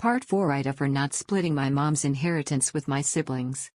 Part 4 AITA for not splitting my mom's inheritance with my siblings.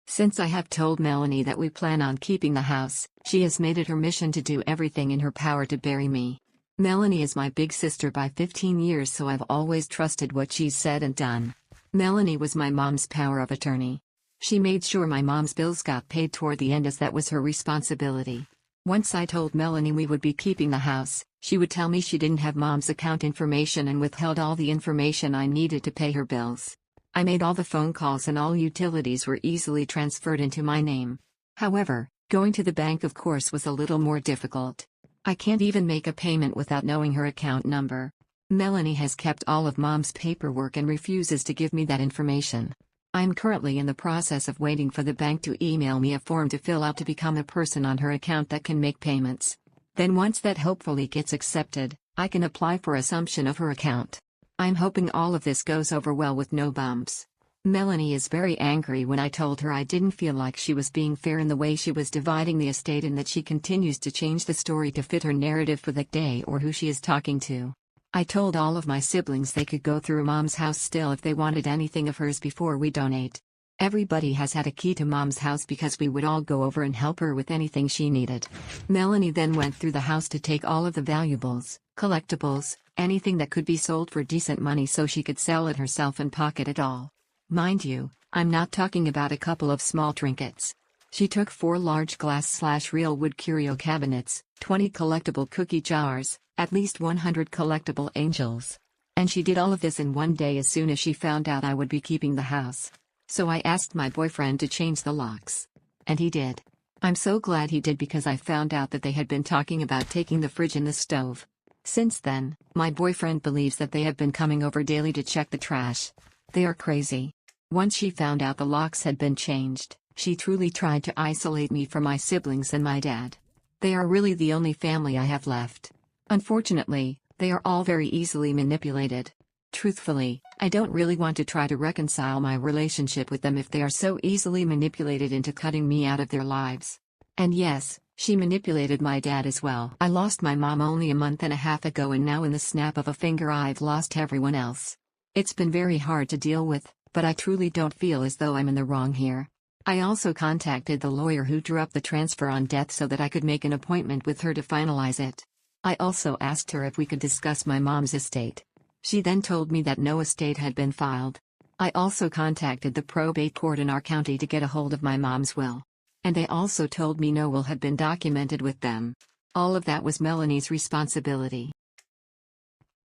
Since I have told Melanie that we plan on keeping the house, she has made it her mission to do everything in her power to bury me. Melanie is my big sister by 15 years, so I've always trusted what she's said and done. Melanie was my mom's power of attorney. She made sure my mom's bills got paid toward the end, as that was her responsibility. Once I told Melanie we would be keeping the house, she would tell me she didn't have mom's account information and withheld all the information I needed to pay her bills. I made all the phone calls and all utilities were easily transferred into my name. However, going to the bank of course was a little more difficult. I can't even make a payment without knowing her account number. Melanie has kept all of mom's paperwork and refuses to give me that information. I'm currently in the process of waiting for the bank to email me a form to fill out to become a person on her account that can make payments. Then once that hopefully gets accepted, I can apply for assumption of her account. I'm hoping all of this goes over well with no bumps. Melanie is very angry when I told her I didn't feel like she was being fair in the way she was dividing the estate, and that she continues to change the story to fit her narrative for the day or who she is talking to. I told all of my siblings they could go through mom's house still if they wanted anything of hers before we donate. Everybody has had a key to mom's house because we would all go over and help her with anything she needed. Melanie then went through the house to take all of the valuables, collectibles, anything that could be sold for decent money so she could sell it herself and pocket it all. Mind you, I'm not talking about a couple of small trinkets. She took 4 large glass/real wood curio cabinets, 20 collectible cookie jars, at least 100 collectible angels. And she did all of this in one day as soon as she found out I would be keeping the house. So I asked my boyfriend to change the locks. And he did. I'm so glad he did, because I found out that they had been talking about taking the fridge and the stove. Since then, my boyfriend believes that they have been coming over daily to check the trash. They are crazy. Once she found out the locks had been changed, she truly tried to isolate me from my siblings and my dad. They are really the only family I have left. Unfortunately, they are all very easily manipulated. Truthfully, I don't really want to try to reconcile my relationship with them if they are so easily manipulated into cutting me out of their lives. And yes, she manipulated my dad as well. I lost my mom only a month and a half ago, and now in the snap of a finger I've lost everyone else. It's been very hard to deal with, but I truly don't feel as though I'm in the wrong here. I also contacted the lawyer who drew up the transfer on death so that I could make an appointment with her to finalize it. I also asked her if we could discuss my mom's estate. She then told me that no estate had been filed. I also contacted the probate court in our county to get a hold of my mom's will. And they also told me no will had been documented with them. All of that was Melanie's responsibility.